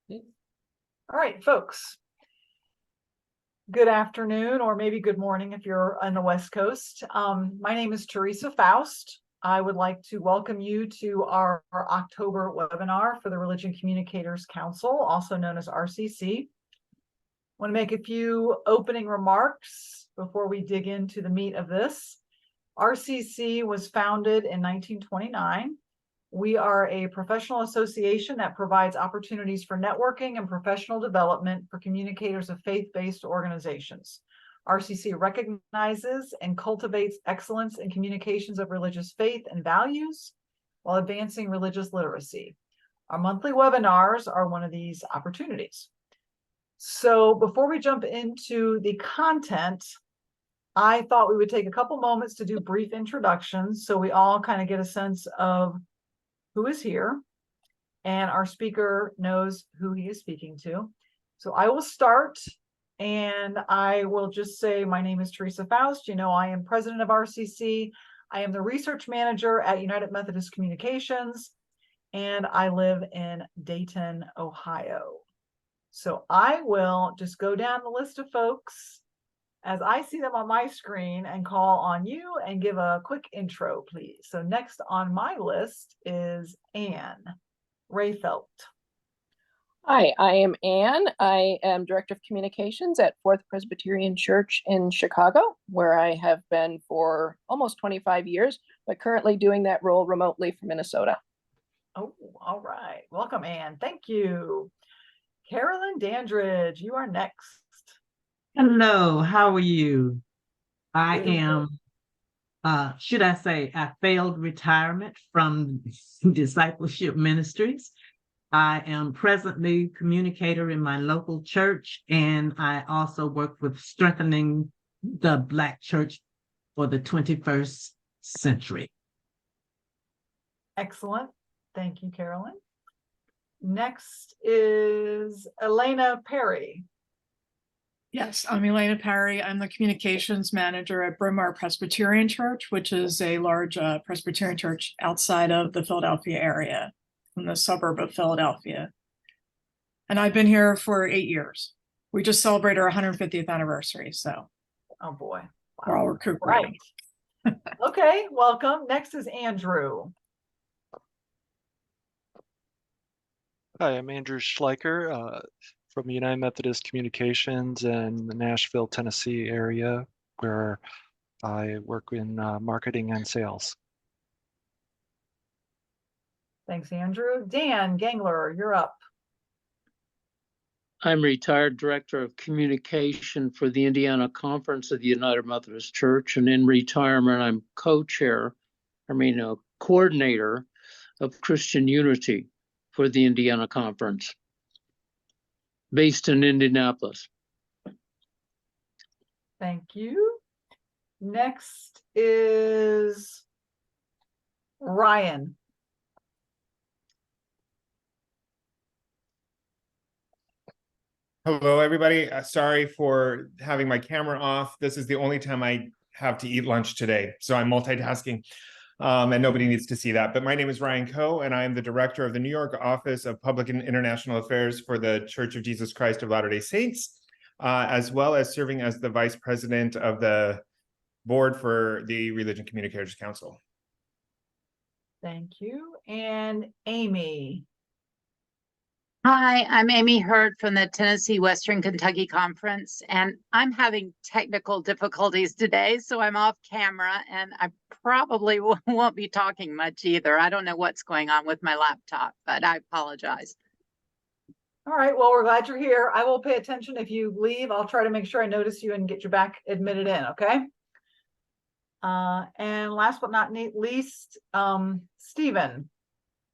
All right, folks. Good afternoon, or maybe good morning if you're on the West Coast. My name is Teresa Faust. I would like to welcome you to our October webinar for the Religion Communicators Council, also known as RCC. I want to make a few opening remarks before we dig into the meat of this. RCC was founded in 1929. We are a professional association that provides opportunities for networking and professional development for communicators of faith-based organizations. RCC recognizes and cultivates excellence in communications of religious faith and values while advancing religious literacy. Our monthly webinars are one of these opportunities. So before we jump into the content, I thought we would take a couple moments to do brief introductions so we all kind of get a sense of who is here and our speaker knows who he is speaking to. So I will start and I will just say my name is Teresa Faust. You know, I am president of RCC. I am the research manager at United Methodist Communications, and I live in Dayton, Ohio. So I will just go down the list of folks as I see them on my screen and call on you and give a quick intro, please. So next on my list is Anne Rayfelt. Hi, I am Anne. I am Director of Communications at Fourth Presbyterian Church in Chicago, where I have been for almost 25 years, but currently doing that role remotely from Minnesota. Oh, all right. Welcome, Anne. Thank you. Carolyn Dandridge, you are next. Hello, how are you? I am, should I say, I failed retirement from Discipleship Ministries. I am presently communicator in my local church, and I also work with strengthening the Black church for the 21st century. Excellent. Thank you, Carolyn. Next is Elena Perry. Yes, I'm Elena Perry. I'm the communications manager at Bryn Mawr Presbyterian Church, which is a large Presbyterian church outside of the Philadelphia area, in the suburb of Philadelphia. And I've been here for 8 years. We just celebrated our 150th anniversary, so. Oh boy. Wow. We're all recuperating. Right. Okay, welcome. Next is Andrew. Hi, I'm Andrew Schleicher from United Methodist Communications in the Nashville, Tennessee area, where I work in marketing and sales. Thanks, Andrew. Dan Gangler, you're up. I'm retired director of communication for the Indiana Conference of the United Methodist Church, and in retirement, I'm coordinator of Christian Unity for the Indiana Conference, based in Indianapolis. Thank you. Next is Ryan. Hello, everybody. Sorry for having my camera off. This is the only time I have to eat lunch today, so I'm multitasking, and nobody needs to see that. But my name is Ryan Coe, and I am the director of the New York Office of Public and International Affairs for the Church of Jesus Christ of Latter-day Saints, as well as serving as the vice president of the board for the Religion Communicators Council. Thank you. And Amy. Hi, I'm Amy Hurd from the Tennessee Western Kentucky Conference, and I'm having technical difficulties today, so I'm off camera, and I probably won't be talking much either. I don't know what's going on with my laptop, but I apologize. All right, well, we're glad you're here. I will pay attention if you leave. I'll try to make sure I notice you and get you back admitted in, okay? And last but not least, Stephen.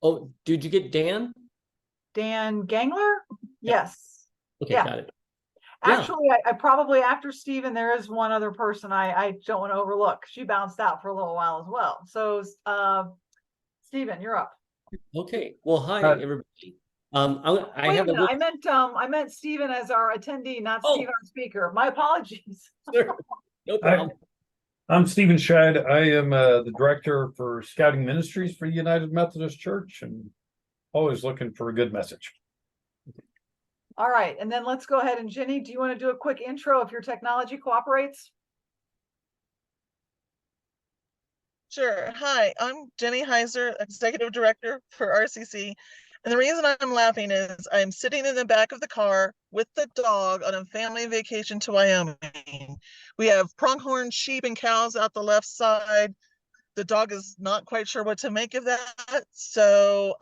Oh, did you get Dan? Dan Gangler? Yes. Okay, yeah. Got it. Actually, I probably after Stephen, there is one other person I don't want to overlook. She bounced out for a little while as well. So, Stephen, you're up. Okay. Well, hi everybody. I meant Stephen as our attendee, not Steve our speaker. My apologies. Sure. No problem. I'm Stephen Shad. I am the director for Scouting Ministries for the United Methodist Church, and always looking for a good message. All right, and then let's go ahead and Jenny, do you want to do a quick intro if your technology cooperates? Sure. Hi, I'm Jenny Heiser, Executive Director for RCC. And the reason I'm laughing is I'm sitting in the back of the car with the dog on a family vacation to Wyoming. We have pronghorn sheep and cows out the left side. The dog is not quite sure what to make of that. So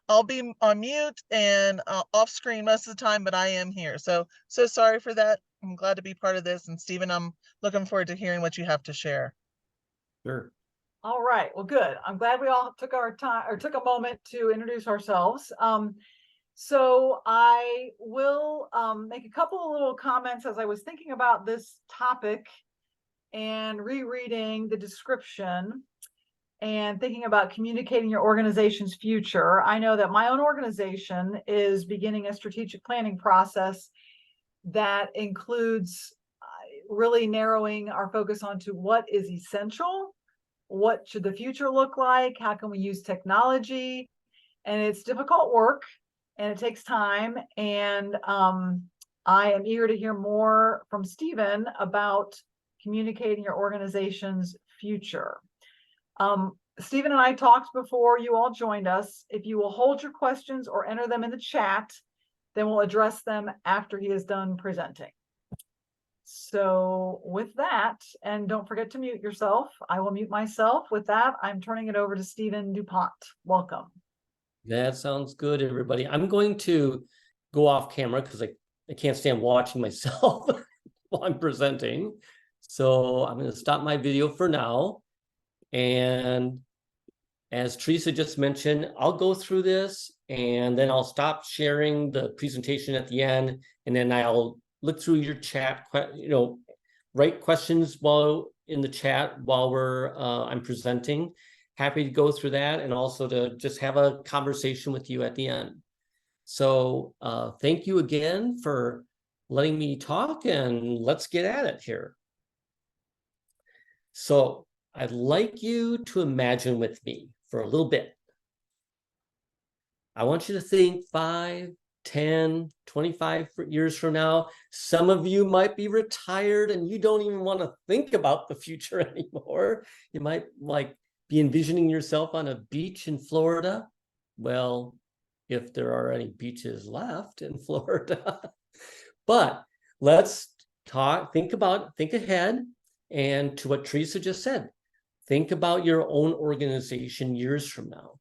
I'll be on mute and off screen most of the time, but I am here. So sorry for that. I'm glad to be part of this. And Stephen, I'm looking forward to hearing what you have to share. Sure. All right, well, good. I'm glad we all took our time or took a moment to introduce ourselves. So I will make a couple of little comments as I was thinking about this topic and rereading the description and thinking about communicating your organization's future. I know that my own organization is beginning a strategic planning process that includes really narrowing our focus onto what is essential, what should the future look like, how can we use technology, and it's difficult work and it takes time, and I am eager to hear more from Stephen about communicating your organization's future. Stephen and I talked before you all joined us. If you will hold your questions or enter them in the chat, then we'll address them after he is done presenting. So with that, and don't forget to mute yourself. I will mute myself. With that, I'm turning it over to Stephen Dupont. Welcome. That sounds good, everybody. I'm going to go off camera because I can't stand watching myself while I'm presenting. So I'm going to stop my video for now. And as Teresa just mentioned, I'll go through this and then I'll stop sharing the presentation at the end, and then I'll look through your chat, write questions while in the chat while I'm presenting. Happy to go through that and also to just have a conversation with you at the end. So thank you again for letting me talk, and let's get at it here. So I'd like you to imagine with me for a little bit. I want you to think 5, 10, 25 years from now. Some of you might be retired and you don't even want to think about the future anymore. You might be envisioning yourself on a beach in Florida. Well, if there are any beaches left in Florida. But let's think ahead, and to what Teresa just said, think about your own organization years from now.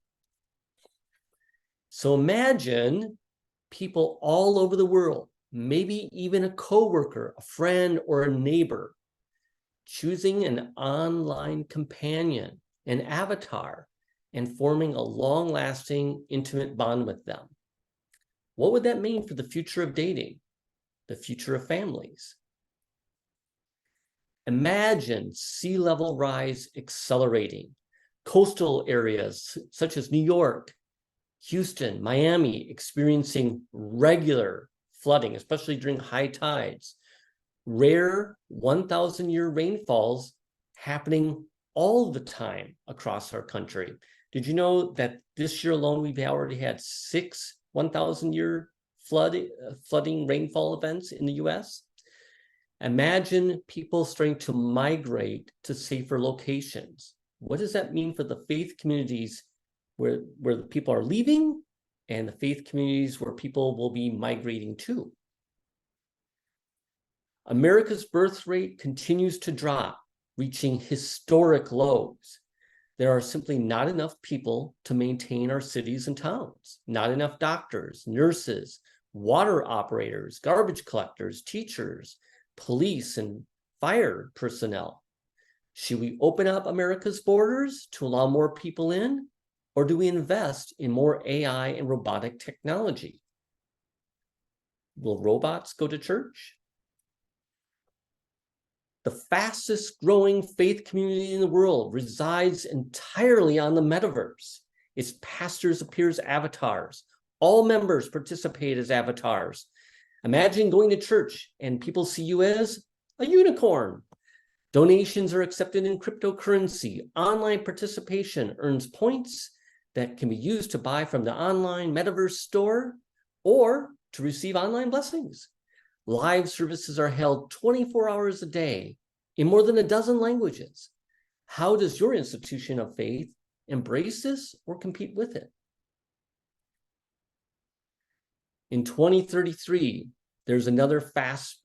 So imagine people all over the world, maybe even a coworker, a friend, or a neighbor, choosing an online companion, an avatar, and forming a long-lasting, intimate bond with them. What would that mean for the future of dating, the future of families? Imagine sea level rise accelerating, coastal areas such as New York, Houston, Miami experiencing regular flooding, especially during high tides, rare 1,000-year rainfalls happening all the time across our country. Did you know that this year alone we've already had 6 1,000-year flooding rainfall events in the US? Imagine people starting to migrate to safer locations. What does that mean for the faith communities where the people are leaving and the faith communities where people will be migrating to? America's birth rate continues to drop, reaching historic lows. There are simply not enough people to maintain our cities and towns, not enough doctors, nurses, water operators, garbage collectors, teachers, police, and fire personnel. Should we open up America's borders to allow more people in, or do we invest in more AI and robotic technology? Will robots go to church? The fastest growing faith community in the world resides entirely on the metaverse. Its pastors appear as avatars. All members participate as avatars. Imagine going to church and people see you as a unicorn. Donations are accepted in cryptocurrency. Online participation earns points that can be used to buy from the online metaverse store or to receive online blessings. Live services are held 24 hours a day in more than a dozen languages. How does your institution of faith embrace this or compete with it? In 2033, there's another fast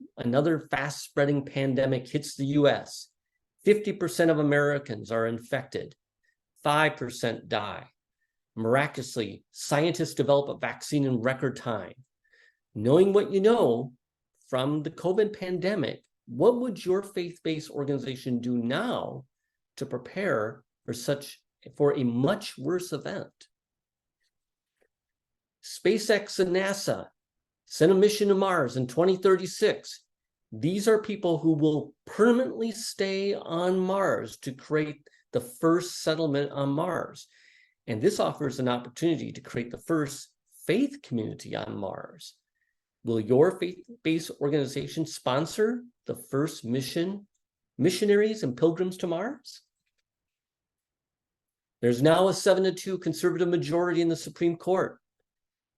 spreading pandemic hits the US. 50% of Americans are infected. 5% die. Miraculously, scientists develop a vaccine in record time. Knowing what you know from the COVID pandemic, what would your faith-based organization do now to prepare for a much worse event? SpaceX and NASA sent a mission to Mars in 2036. These are people who will permanently stay on Mars to create the first settlement on Mars. And this offers an opportunity to create the first faith community on Mars. Will your faith-based organization sponsor the first missionaries and pilgrims to Mars? There's now a 7-2 conservative majority in the Supreme Court.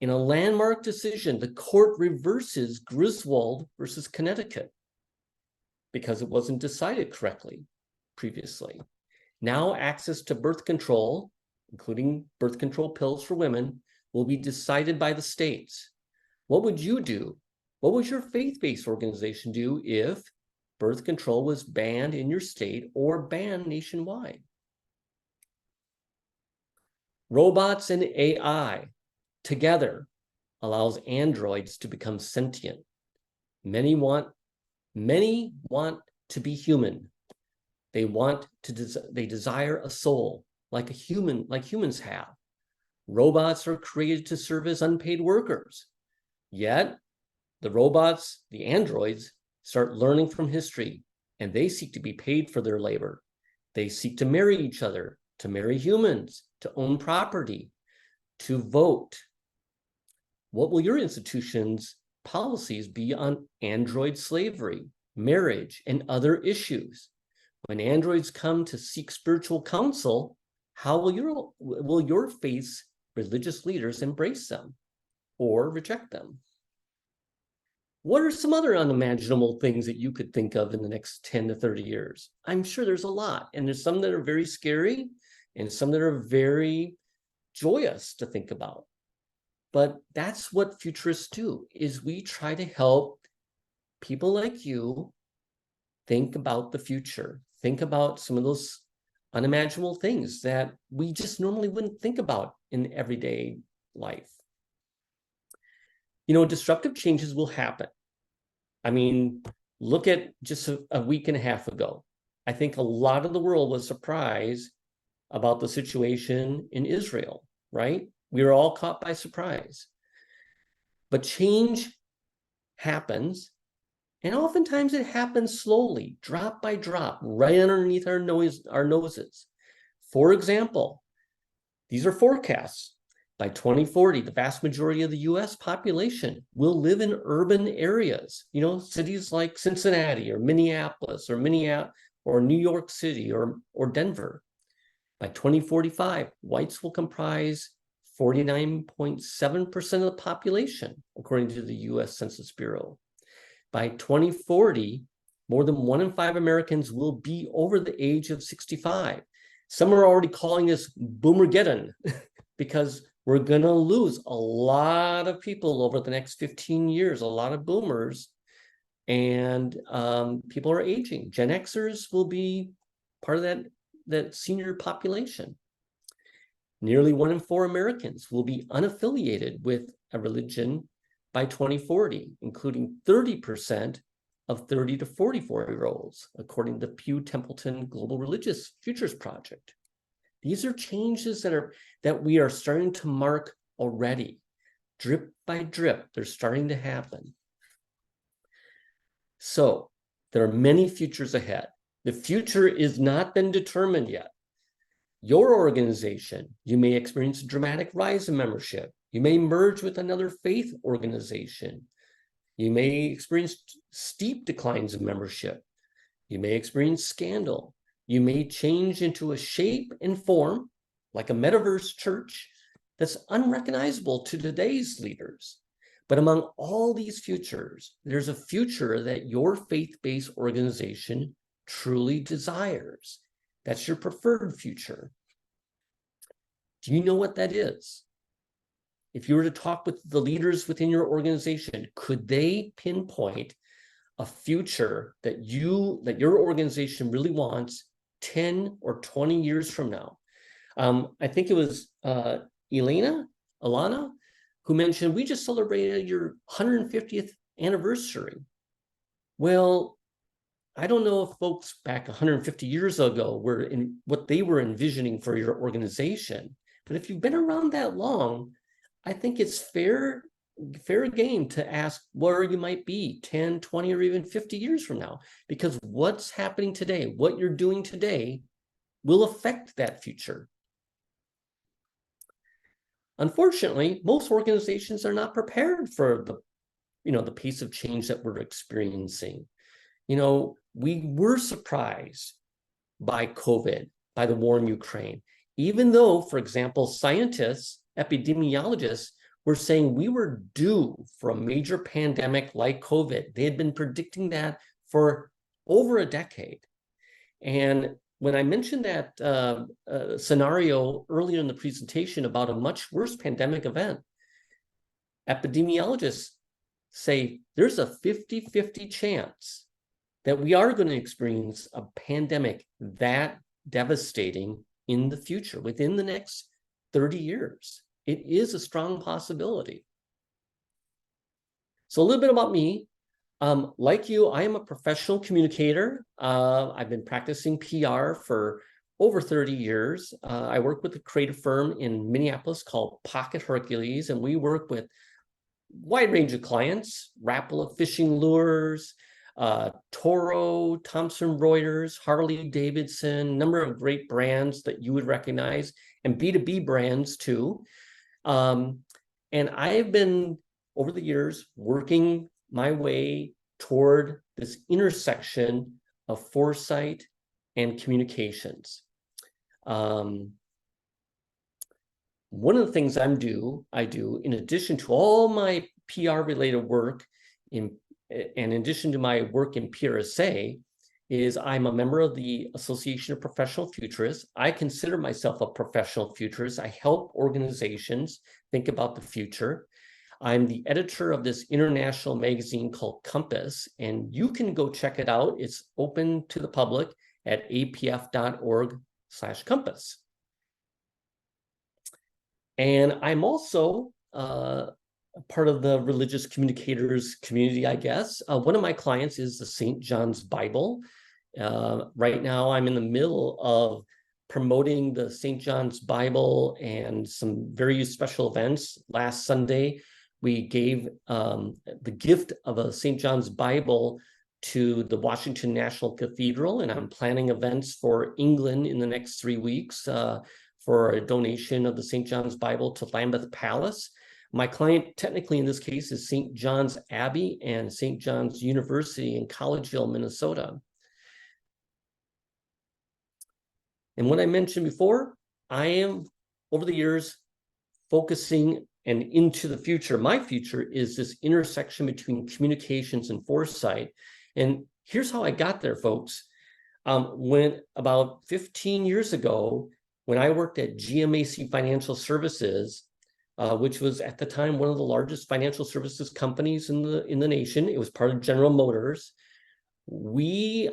In a landmark decision, the court reverses Griswold versus Connecticut because it wasn't decided correctly previously. Now access to birth control, including birth control pills for women, will be decided by the states. What would you do? What would your faith-based organization do if birth control was banned in your state or banned nationwide? Robots and AI together allows androids to become sentient. Many want to be human. They desire a soul like humans have. Robots are created to serve as unpaid workers. Yet the robots, the androids, start learning from history, and they seek to be paid for their labor. They seek to marry each other, to marry humans, to own property, to vote. What will your institution's policies be on android slavery, marriage, and other issues? When androids come to seek spiritual counsel, how will your faith's religious leaders embrace them or reject them? What are some other unimaginable things that you could think of in the next 10 to 30 years? I'm sure there's a lot, and there's some that are very scary and some that are very joyous to think about. But that's what futurists do, is we try to help people like you think about the future, think about some of those unimaginable things that we just normally wouldn't think about in everyday life. You know, disruptive changes will happen. I mean, look at just a week and a half ago. I think a lot of the world was surprised about the situation in Israel, right? We were all caught by surprise. But change happens, and oftentimes it happens slowly, drop by drop, right underneath our noses. For example, these are forecasts. By 2040, the vast majority of the US population will live in urban areas, you know, cities like Cincinnati or Minneapolis or New York City or Denver. By 2045, whites will comprise 49.7% of the population, according to the US Census Bureau. By 2040, more than 1 in 5 Americans will be over the age of 65. Some are already calling this Boomergeddon because we're going to lose a lot of people over the next 15 years, a lot of boomers, and people are aging. Gen Xers will be part of that senior population. Nearly 1 in 4 Americans will be unaffiliated with a religion by 2040, including 30% of 30 to 44-year-olds, according to the Pew Templeton Global Religious Futures Project. These are changes that we are starting to mark already. Drip by drip, they're starting to happen. So there are many futures ahead. The future is not been determined yet. Your organization, you may experience a dramatic rise in membership. You may merge with another faith organization. You may experience steep declines in membership. You may experience scandal. You may change into a shape and form, like a metaverse church, that's unrecognizable to today's leaders. But among all these futures, there's a future that your faith-based organization truly desires. That's your preferred future. Do you know what that is? If you were to talk with the leaders within your organization, could they pinpoint a future that your organization really wants 10 or 20 years from now? I think it was Alana, who mentioned, we just celebrated your 150th anniversary. Well, I don't know if folks back 150 years ago were in what they were envisioning for your organization, but if you've been around that long, I think it's fair game to ask where you might be 10, 20, or even 50 years from now, because what's happening today, what you're doing today will affect that future. Unfortunately, most organizations are not prepared for the pace of change that we're experiencing. We were surprised by COVID, by the war in Ukraine, even though, for example, scientists, epidemiologists were saying we were due for a major pandemic like COVID. They had been predicting that for over a decade. And when I mentioned that scenario earlier in the presentation about a much worse pandemic event, epidemiologists say there's a 50-50 chance that we are going to experience a pandemic that devastating in the future, within the next 30 years. It is a strong possibility. So a little bit about me. Like you, I am a professional communicator. I've been practicing PR for over 30 years. I work with a creative firm in Minneapolis called Pocket Hercules, and we work with a wide range of clients: Rapala fishing lures, Toro, Thomson Reuters, Harley Davidson, number of great brands that you would recognize, and B2B brands too. And I've been, over the years, working my way toward this intersection of foresight and communications. One of the things I do, in addition to all my PR-related work, in addition to my work in PRSA, is I'm a member of the Association of Professional Futurists. I consider myself a professional futurist. I help organizations think about the future. I'm the editor of this international magazine called Compass, and you can go check it out. It's open to the public at apf.org/compass. And I'm also part of the religious communicators community, I guess. One of my clients is the St. John's Bible. Right now, I'm in the middle of promoting the St. John's Bible and some very special events. Last Sunday, we gave the gift of a St. John's Bible to the Washington National Cathedral, and I'm planning events for England in the next 3 weeks for a donation of the St. John's Bible to Lambeth Palace. My client, technically in this case, is St. John's Abbey and St. John's University in Collegeville, Minnesota. And what I mentioned before, I am, over the years, focusing and into the future. My future is this intersection between communications and foresight. And here's how I got there, folks. When about 15 years ago, when I worked at GMAC Financial Services, which was at the time one of the largest financial services companies in the nation. It was part of General Motors. We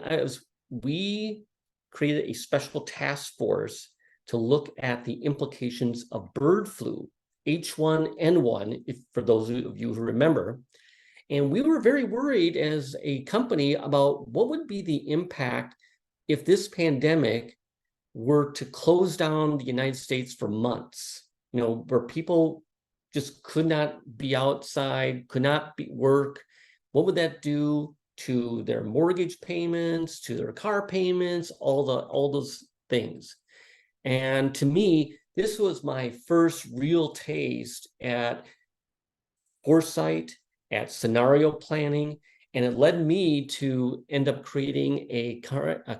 created a special task force to look at the implications of bird flu, H1N1, for those of you who remember. And we were very worried as a company about what would be the impact if this pandemic were to close down the United States for months, where people just could not be outside, could not work. What would that do to their mortgage payments, to their car payments, all those things? And to me, this was my first real taste at foresight, at scenario planning, and it led me to end up creating a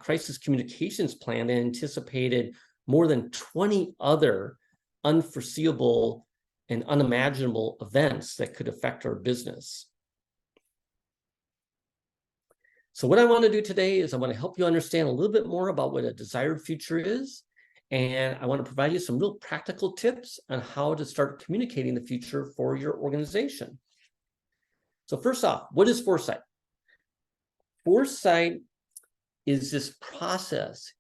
crisis communications plan that anticipated more than 20 other unforeseeable and unimaginable events that could affect our business. So what I want to do today is I want to help you understand a little bit more about what a desired future is. And I want to provide you some real practical tips on how to start communicating the future for your organization. So first off, what is foresight? Foresight is this process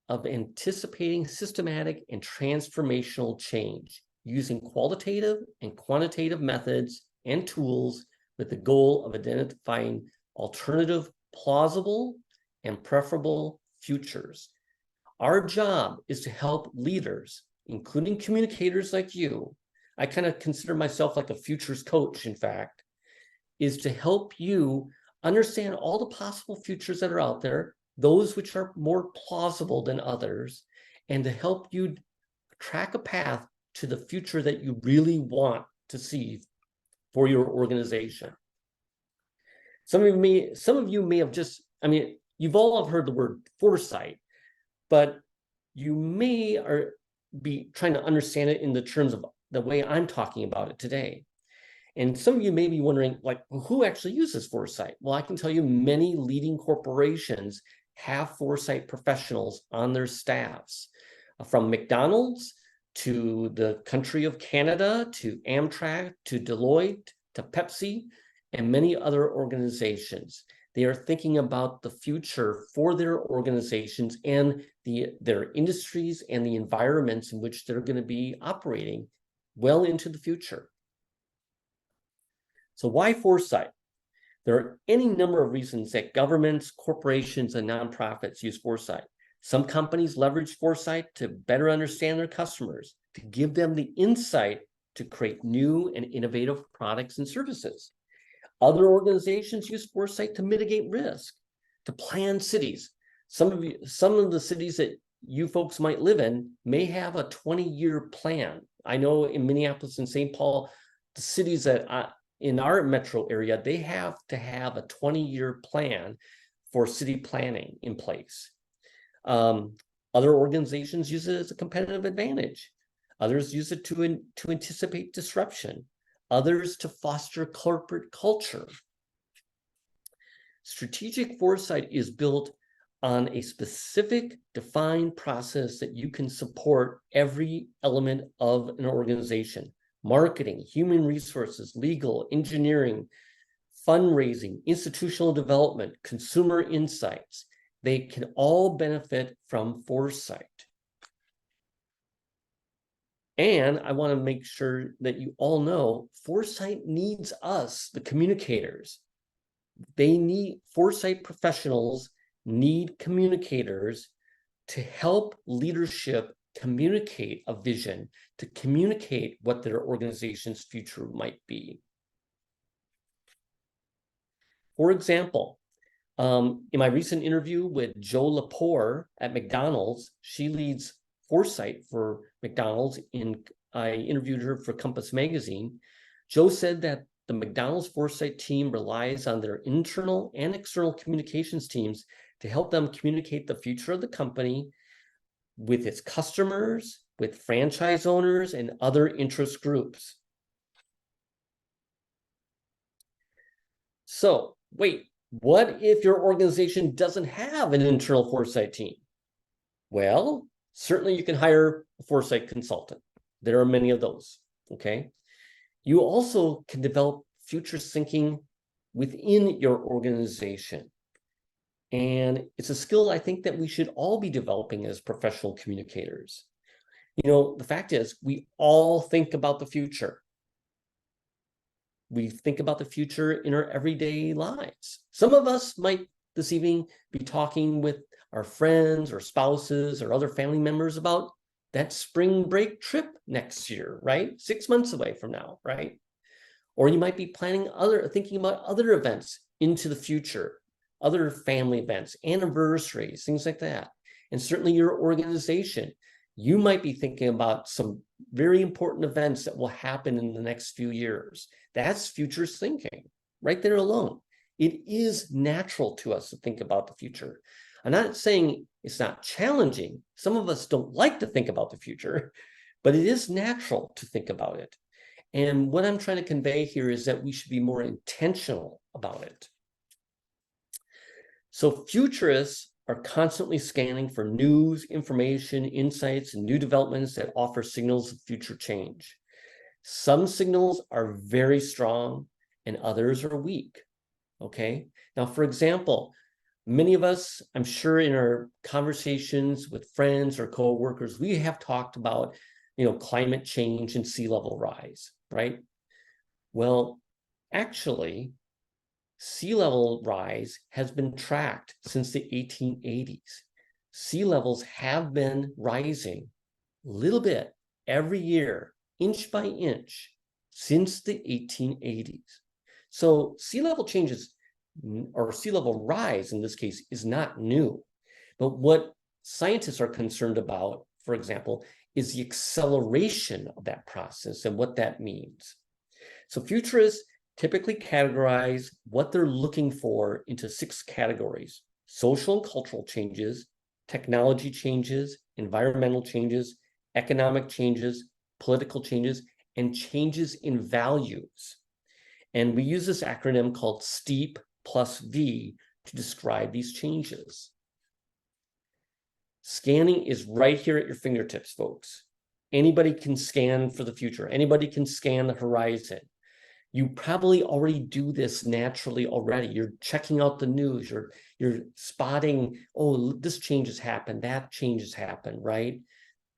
of anticipating systematic and transformational change using qualitative and quantitative methods and tools with the goal of identifying alternative, plausible, and preferable futures. Our job is to help leaders, including communicators like you. I kind of consider myself like a futures coach, in fact, is to help you understand all the possible futures that are out there, those which are more plausible than others, and to help you track a path to the future that you really want to see for your organization. Some of you may have just, you've all have heard the word foresight, but you may be trying to understand it in the terms of the way I'm talking about it today. And some of you may be wondering, like, who actually uses foresight? Well, I can tell you many leading corporations have foresight professionals on their staffs, from McDonald's to the country of Canada, to Amtrak, to Deloitte, to Pepsi, and many other organizations. They are thinking about the future for their organizations and their industries and the environments in which they're going to be operating well into the future. So why foresight? There are any number of reasons that governments, corporations, and nonprofits use foresight. Some companies leverage foresight to better understand their customers, to give them the insight to create new and innovative products and services. Other organizations use foresight to mitigate risk, to plan cities. Some of the cities that you folks might live in may have a 20-year plan. I know in Minneapolis and St. Paul, the cities that in our metro area, they have to have a 20-year plan for city planning in place. Other organizations use it as a competitive advantage. Others use it to anticipate disruption. Others to foster corporate culture. Strategic foresight is built on a specific defined process that you can support every element of an organization: marketing, human resources, legal, engineering, fundraising, institutional development, consumer insights. They can all benefit from foresight. And I want to make sure that you all know foresight needs us, the communicators. Foresight professionals need communicators to help leadership communicate a vision, to communicate what their organization's future might be. For example, in my recent interview with Jo Lepore at McDonald's, she leads foresight for McDonald's. I interviewed her for Compass Magazine. Jo said that the McDonald's foresight team relies on their internal and external communications teams to help them communicate the future of the company with its customers, with franchise owners, and other interest groups. So, wait, what if your organization doesn't have an internal foresight team? Well, certainly you can hire a foresight consultant. There are many of those, okay? You also can develop future thinking within your organization. And it's a skill I think that we should all be developing as professional communicators. You know, the fact is, we all think about the future. We think about the future in our everyday lives. Some of us might this evening be talking with our friends or spouses or other family members about that spring break trip next year, right? 6 months away from now, right? Or you might be thinking about other events into the future, other family events, anniversaries, things like that. And certainly your organization, you might be thinking about some very important events that will happen in the next few years. That's futures thinking right there alone. It is natural to us to think about the future. I'm not saying it's not challenging. Some of us don't like to think about the future, but it is natural to think about it. And what I'm trying to convey here is that we should be more intentional about it. So futurists are constantly scanning for news, information, insights, and new developments that offer signals of future change. Some signals are very strong and others are weak, okay? Now, for example, many of us, I'm sure in our conversations with friends or co-workers, we have talked about, climate change and sea level rise, right? Well, actually, sea level rise has been tracked since the 1880s. Sea levels have been rising a little bit every year, inch by inch, since the 1880s. So sea level changes, or sea level rise in this case, is not new. But what scientists are concerned about, for example, is the acceleration of that process and what that means. So futurists typically categorize what they're looking for into 6 categories: social and cultural changes, technology changes, environmental changes, economic changes, political changes, and changes in values. And we use this acronym called STEEP plus V to describe these changes. Scanning is right here at your fingertips, folks. Anybody can scan for the future. Anybody can scan the horizon. You probably already do this naturally already. You're checking out the news. You're spotting, oh, this change has happened, that change has happened, right?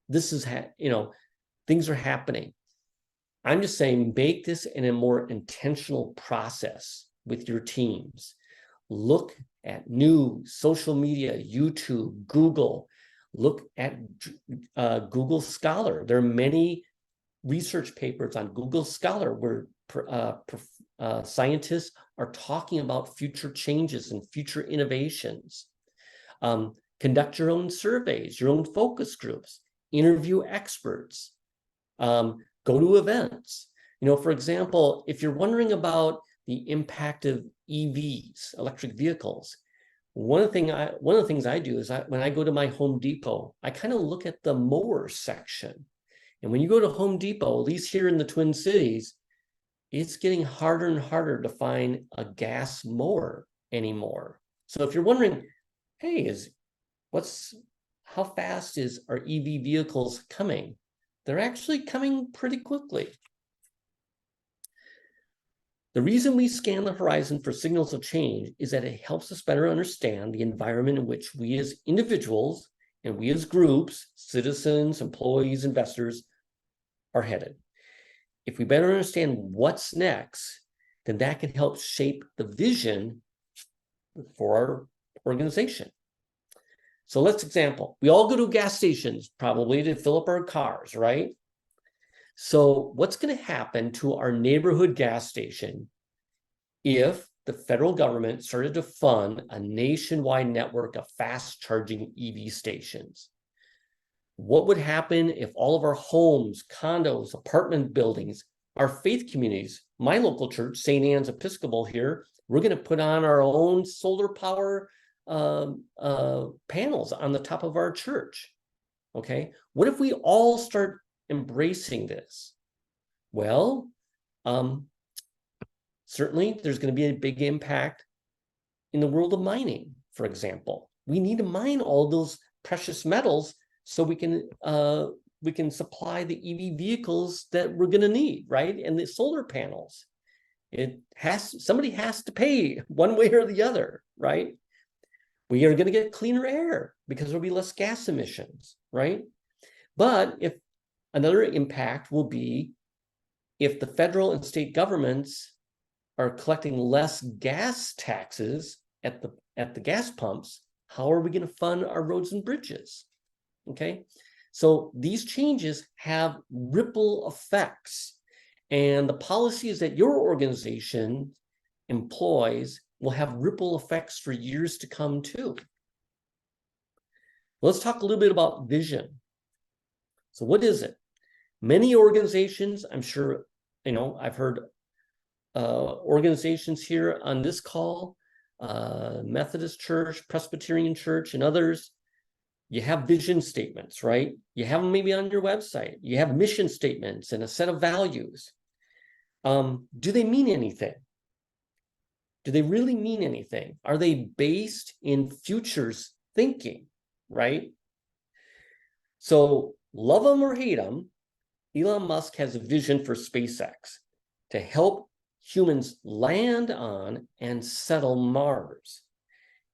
This is, things are happening. I'm just saying, make this in a more intentional process with your teams. Look at news, social media, YouTube, Google. Look at Google Scholar. There are many research papers on Google Scholar where scientists are talking about future changes and future innovations. Conduct your own surveys, your own focus groups, interview experts, go to events. For example, if you're wondering about the impact of EVs, electric vehicles, one of the things I do is when I go to my Home Depot, I kind of look at the mower section. And when you go to Home Depot, at least here in the Twin Cities, it's getting harder and harder to find a gas mower anymore. So if you're wondering, hey, how fast are EV vehicles coming? They're actually coming pretty quickly. The reason we scan the horizon for signals of change is that it helps us better understand the environment in which we as individuals and we as groups, citizens, employees, investors, are headed. If we better understand what's next, then that can help shape the vision for our organization. So let's example. We all go to gas stations probably to fill up our cars, right? So what's going to happen to our neighborhood gas station if the federal government started to fund a nationwide network of fast charging EV stations? What would happen if all of our homes, condos, apartment buildings, our faith communities, my local church, St. Anne's Episcopal here, we're going to put on our own solar power panels on the top of our church? Okay, what if we all start embracing this? Well, certainly there's going to be a big impact in the world of mining, for example. We need to mine all those precious metals so we can supply the EV vehicles that we're going to need, right? And the solar panels. Somebody has to pay one way or the other, right? We are going to get cleaner air because there'll be less gas emissions, right? But if another impact will be if the federal and state governments are collecting less gas taxes at the gas pumps, how are we going to fund our roads and bridges? Okay, so these changes have ripple effects, and the policies that your organization employs will have ripple effects for years to come too. Let's talk a little bit about vision. So what is it? Many organizations, I'm sure, I've heard organizations here on this call, Methodist Church, Presbyterian Church, and others, you have vision statements, right? You have them maybe on your website. You have mission statements and a set of values. Do they mean anything? Do they really mean anything? Are they based in futures thinking, right? So love them or hate them, Elon Musk has a vision for SpaceX to help humans land on and settle Mars.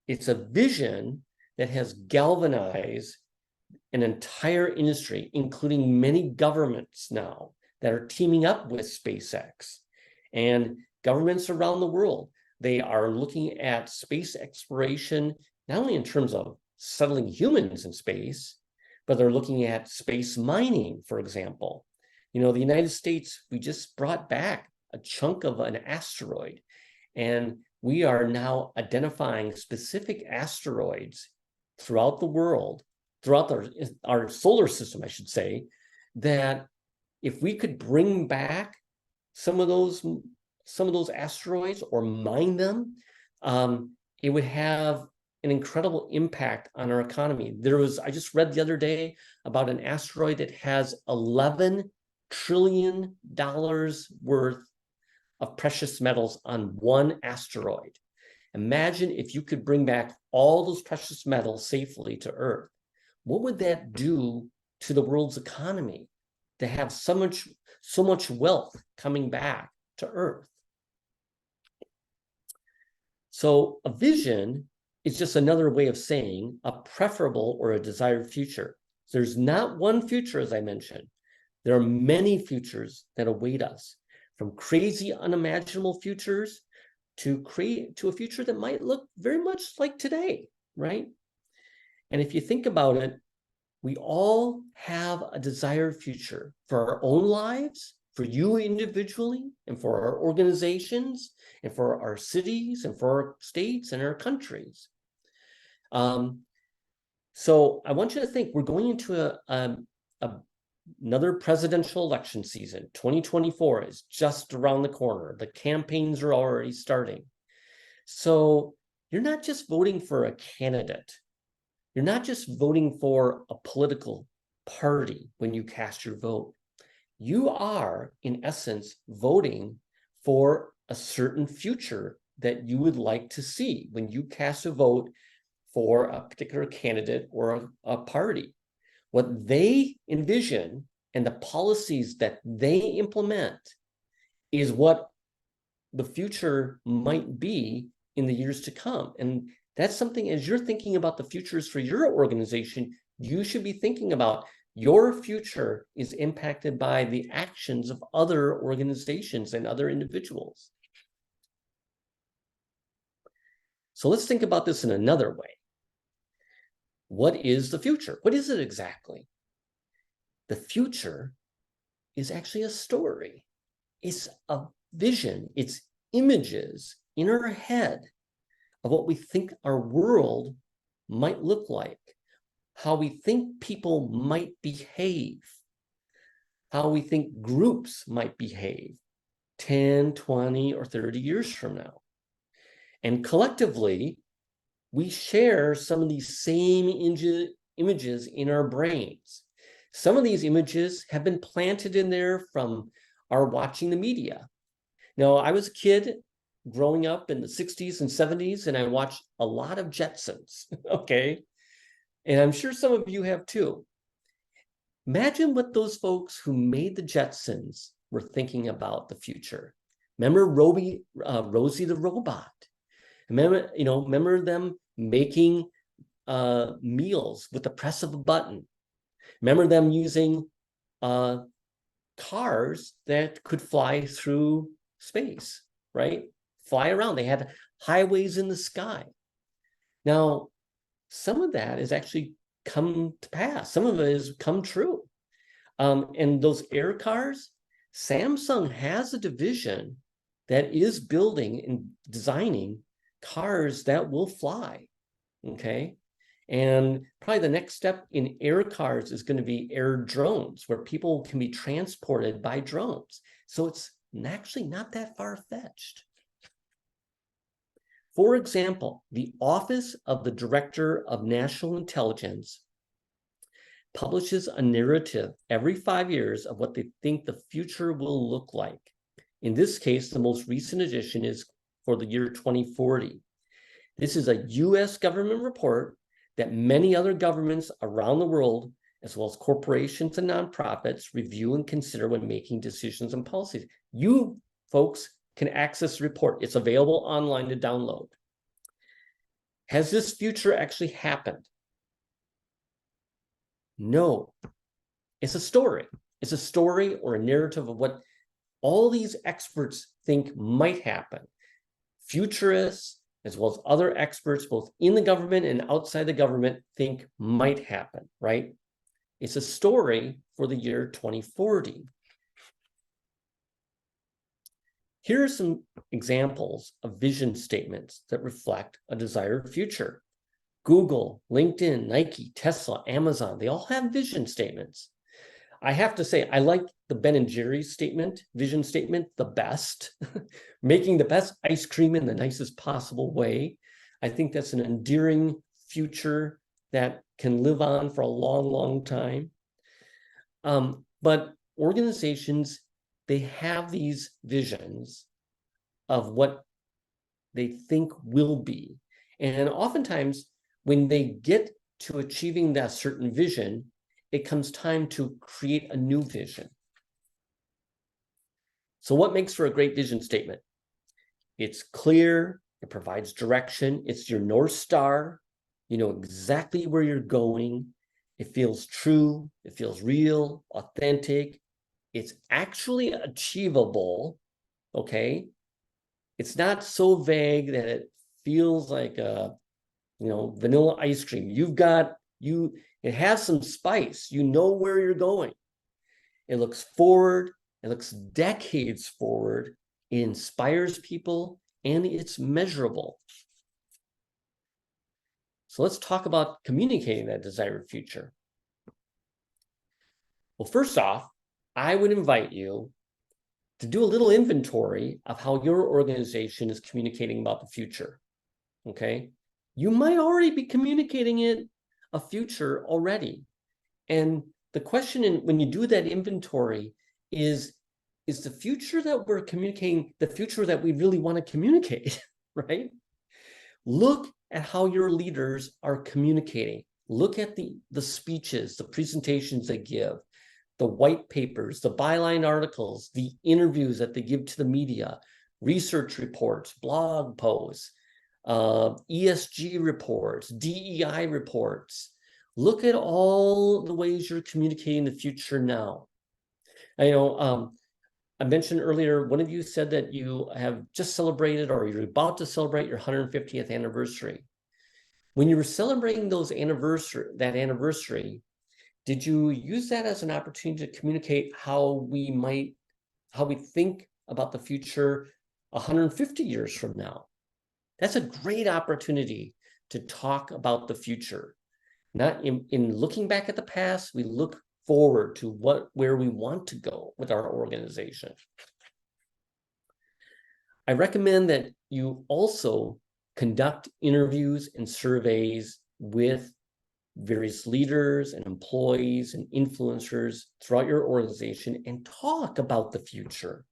It's a vision that has galvanized an entire industry, including many governments now that are teaming up with SpaceX. And governments around the world, they are looking at space exploration, not only in terms of settling humans in space, but they're looking at space mining, for example. You know, the United States, we just brought back a chunk of an asteroid, and we are now identifying specific asteroids throughout the world, throughout our solar system, I should say, that if we could bring back some of those asteroids or mine them, it would have an incredible impact on our economy. I just read the other day about an asteroid that has $11 trillion worth of precious metals on one asteroid. Imagine if you could bring back all those precious metals safely to Earth. What would that do to the world's economy to have so much wealth coming back to Earth? So a vision is just another way of saying a preferable or a desired future. There's not one future, as I mentioned. There are many futures that await us, from crazy, unimaginable futures to a future that might look very much like today, right? And if you think about it, we all have a desired future for our own lives, for you individually, and for our organizations, and for our cities, and for our states and our countries. So I want you to think, we're going into another presidential election season. 2024 is just around the corner. The campaigns are already starting. So you're not just voting for a candidate. You're not just voting for a political party when you cast your vote. You are, in essence, voting for a certain future that you would like to see when you cast a vote for a particular candidate or a party. What they envision and the policies that they implement is what the future might be in the years to come. And that's something, as you're thinking about the futures for your organization, you should be thinking about your future is impacted by the actions of other organizations and other individuals. So let's think about this in another way. What is the future? What is it exactly? The future is actually a story. It's a vision. It's images in our head of what we think our world might look like, how we think people might behave, how we think groups might behave 10, 20, or 30 years from now. And collectively, we share some of these same images in our brains. Some of these images have been planted in there from our watching the media. Now, I was a kid growing up in the 60s and 70s, and I watched a lot of Jetsons, okay? And I'm sure some of you have too. Imagine what those folks who made the Jetsons were thinking about the future. Remember Rosie the robot? Remember them making meals with the press of a button? Remember them using cars that could fly through space, right? Fly around. They had highways in the sky. Now, some of that has actually come to pass. Some of it has come true. And those air cars, Samsung has a division that is building and designing cars that will fly, okay? And probably the next step in air cars is going to be air drones, where people can be transported by drones. So it's actually not that far-fetched. For example, the Office of the Director of National Intelligence publishes a narrative every 5 years of what they think the future will look like. In this case, the most recent edition is for the year 2040. This is a US government report that many other governments around the world, as well as corporations and nonprofits, review and consider when making decisions and policies. You folks can access the report. It's available online to download. Has this future actually happened? No. It's a story. It's a story or a narrative of what all these experts think might happen. Futurists, as well as other experts, both in the government and outside the government, think might happen, right? It's a story for the year 2040. Here are some examples of vision statements that reflect a desired future. Google, LinkedIn, Nike, Tesla, Amazon, they all have vision statements. I have to say, I like the Ben & Jerry's vision statement, the best. Making the best ice cream in the nicest possible way. I think that's an endearing future that can live on for a long, long time. But organizations, they have these visions of what they think will be. And oftentimes, when they get to achieving that certain vision, it comes time to create a new vision. So what makes for a great vision statement? It's clear, it provides direction, it's your North Star, you know exactly where you're going, it feels true, it feels real, authentic, it's actually achievable, okay? It's not so vague that it feels like a, vanilla ice cream. It has some spice, you know where you're going. It looks forward, it looks decades forward, it inspires people, and it's measurable. So let's talk about communicating that desired future. Well, first off, I would invite you to do a little inventory of how your organization is communicating about the future, okay? You might already be communicating a future already. And the question when you do that inventory is the future that we're communicating the future that we really want to communicate, right? Look at how your leaders are communicating. Look at the speeches, the presentations they give, the white papers, the byline articles, the interviews that they give to the media, research reports, blog posts, ESG reports, DEI reports. Look at all the ways you're communicating the future now. I mentioned earlier, one of you said that you have just celebrated or you're about to celebrate your 150th anniversary. When you were celebrating that anniversary, did you use that as an opportunity to communicate how we think about the future 150 years from now? That's a great opportunity to talk about the future. Not in looking back at the past, we look forward to where we want to go with our organization. I recommend that you also conduct interviews and surveys with various leaders and employees and influencers throughout your organization and talk about the future.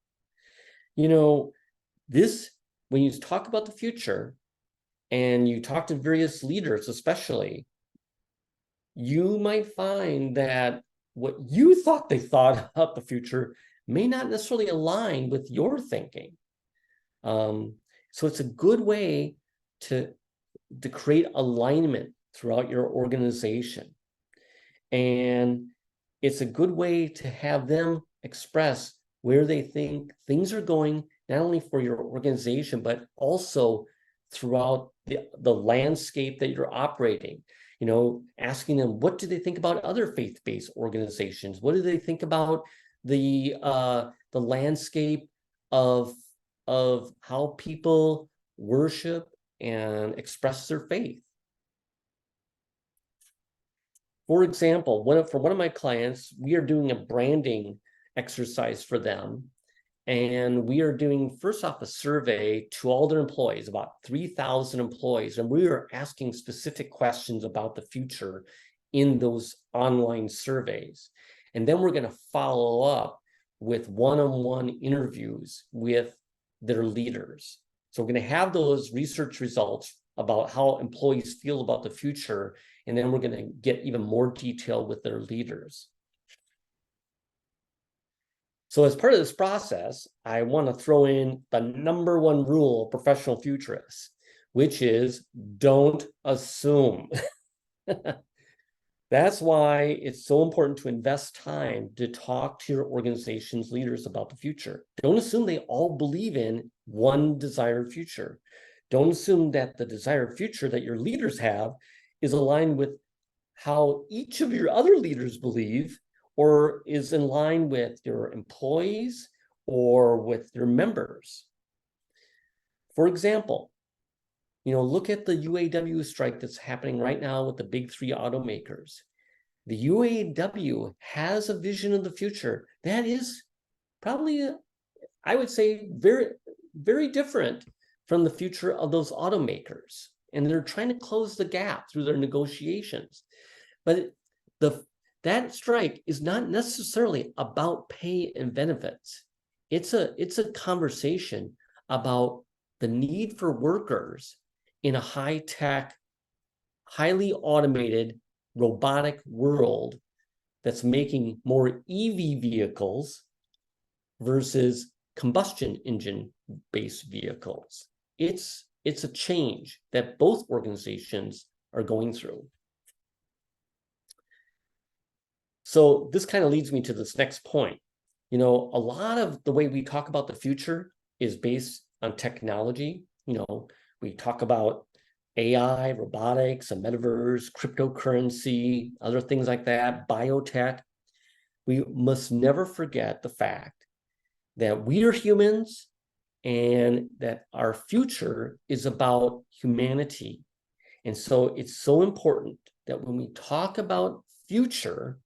When you talk about the future and you talk to various leaders, especially, you might find that what you thought they thought about the future may not necessarily align with your thinking. So it's a good way to create alignment throughout your organization. And it's a good way to have them express where they think things are going, not only for your organization, but also throughout the landscape that you're operating. Asking them, what do they think about other faith-based organizations? What do they think about the landscape of how people worship and express their faith? For example, for one of my clients, we are doing a branding exercise for them. And we are doing, first off, a survey to all their employees, about 3,000 employees. And we are asking specific questions about the future in those online surveys. And then we're going to follow up with one-on-one interviews with their leaders. So we're going to have those research results about how employees feel about the future, and then we're going to get even more detail with their leaders. So as part of this process, I want to throw in the #1 rule of professional futurists, which is don't assume. That's why it's so important to invest time to talk to your organization's leaders about the future. Don't assume they all believe in one desired future. Don't assume that the desired future that your leaders have is aligned with how each of your other leaders believe, or is in line with your employees or with your members. For example, look at the UAW strike that's happening right now with the big 3 automakers. The UAW has a vision of the future that is probably, I would say, very, very different from the future of those automakers. And they're trying to close the gap through their negotiations. But that strike is not necessarily about pay and benefits. It's a conversation about the need for workers in a high-tech, highly automated, robotic world that's making more EV vehicles versus combustion engine-based vehicles. It's a change that both organizations are going through. So this kind of leads me to this next point. A lot of the way we talk about the future is based on technology. We talk about AI, robotics, a metaverse, cryptocurrency, other things like that, biotech. We must never forget the fact that we are humans and that our future is about humanity. And so it's so important that when we talk about future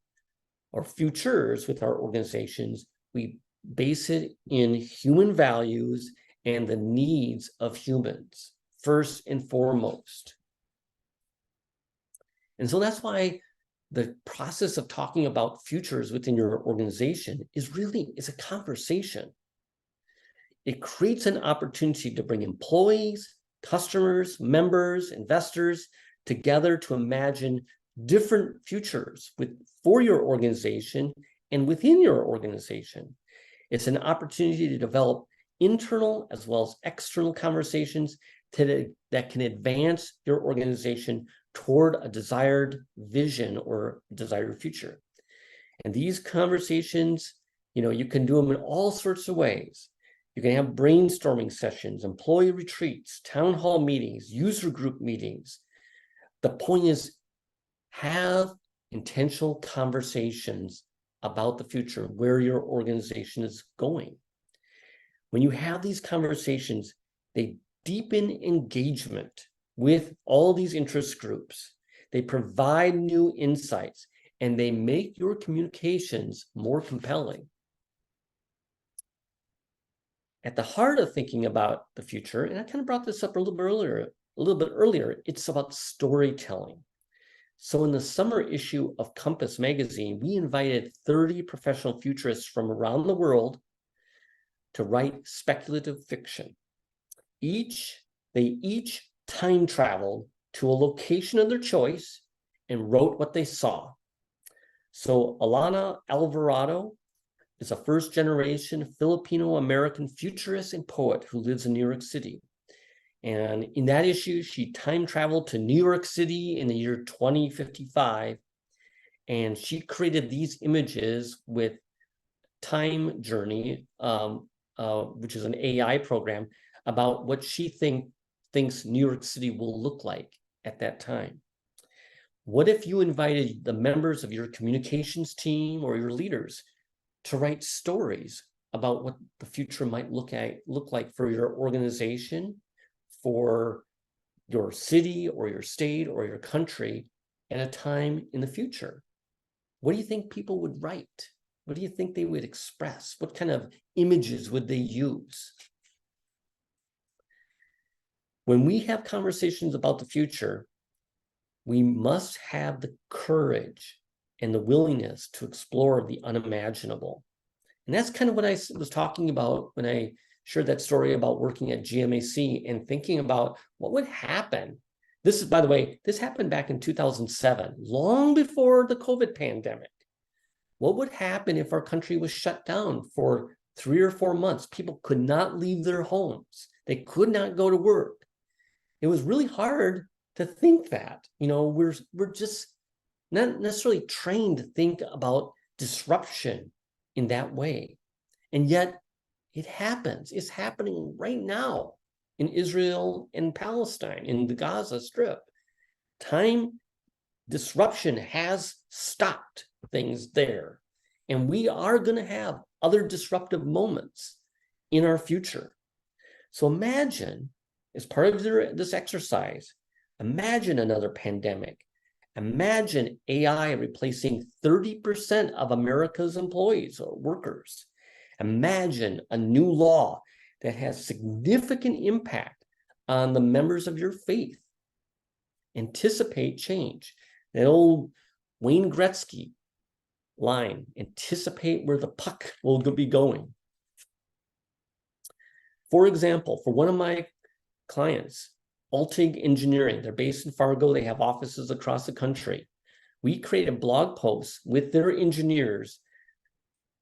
or futures with our organizations, we base it in human values and the needs of humans, first and foremost. And so that's why the process of talking about futures within your organization is a conversation. It creates an opportunity to bring employees, customers, members, investors together to imagine different futures for your organization and within your organization. It's an opportunity to develop internal as well as external conversations that can advance your organization toward a desired vision or desired future. And these conversations, you can do them in all sorts of ways. You can have brainstorming sessions, employee retreats, town hall meetings, user group meetings. The point is, have intentional conversations about the future, where your organization is going. When you have these conversations, they deepen engagement with all these interest groups. They provide new insights, and they make your communications more compelling. At the heart of thinking about the future, and I kind of brought this up a little bit earlier, it's about storytelling. So in the summer issue of Compass magazine, we invited 30 professional futurists from around the world to write speculative fiction. They each time traveled to a location of their choice and wrote what they saw. So Alana Alvarado is a first-generation Filipino-American futurist and poet who lives in New York City. And in that issue, she time traveled to New York City in the year 2055. And she created these images with Time Journey, which is an AI program, about what she thinks New York City will look like at that time. What if you invited the members of your communications team or your leaders to write stories about what the future might look like for your organization, for your city or your state or your country at a time in the future? What do you think people would write? What do you think they would express? What kind of images would they use? When we have conversations about the future, we must have the courage and the willingness to explore the unimaginable. And that's kind of what I was talking about when I shared that story about working at GMAC and thinking about what would happen. This is, by the way, this happened back in 2007, long before the COVID pandemic. What would happen if our country was shut down for 3 or 4 months? People could not leave their homes. They could not go to work. It was really hard to think that, we're just not necessarily trained to think about disruption in that way. And yet it happens. It's happening right now in Israel and Palestine, in the Gaza Strip. Disruption has stopped things there. And we are going to have other disruptive moments in our future. So imagine, as part of this exercise, imagine another pandemic. Imagine AI replacing 30% of America's employees or workers. Imagine a new law that has significant impact on the members of your faith. Anticipate change. That old Wayne Gretzky line, anticipate where the puck will be going. For example, for one of my clients, Altig Engineering, they're based in Fargo, they have offices across the country. We created blog posts with their engineers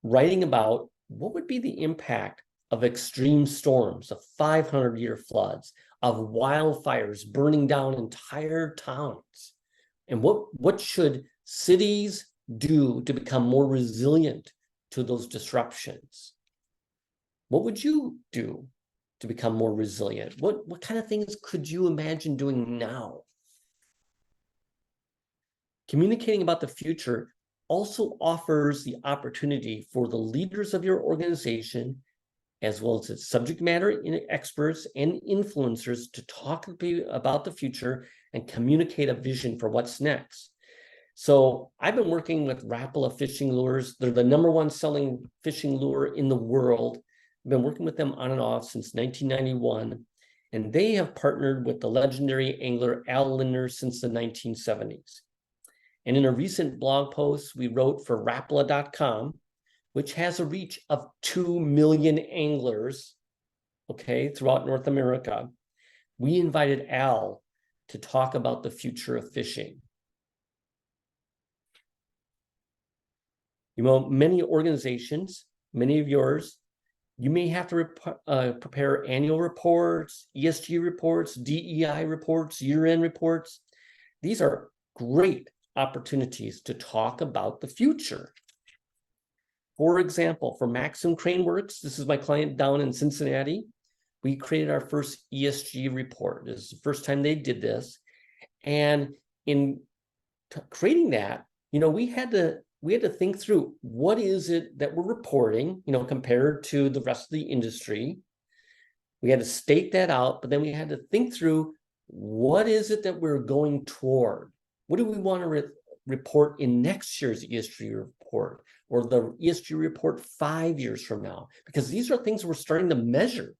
writing about what would be the impact of extreme storms, of 500-year floods, of wildfires burning down entire towns. And what should cities do to become more resilient to those disruptions? What would you do to become more resilient? What kind of things could you imagine doing now? Communicating about the future also offers the opportunity for the leaders of your organization, as well as its subject matter experts and influencers, to talk about the future and communicate a vision for what's next. So I've been working with Rapala fishing lures. They're the #1 selling fishing lure in the world. I've been working with them on and off since 1991, and they have partnered with the legendary angler Al Lindner since the 1970s. And in a recent blog post we wrote for Rapala.com, which has a reach of 2 million anglers, throughout North America, we invited Al to talk about the future of fishing. Many organizations, many of yours, you may have to prepare annual reports, ESG reports, DEI reports, year-end reports. These are great opportunities to talk about the future. For example, for Maxim Crane Works, this is my client down in Cincinnati, we created our first ESG report. This is the first time they did this. And in creating that, we had to think through what is it that we're reporting, compared to the rest of the industry. We had to state that out, but then we had to think through what is it that we're going toward? What do we want to report in next year's ESG report, or the ESG report 5 years from now? Because these are things we're starting to measure.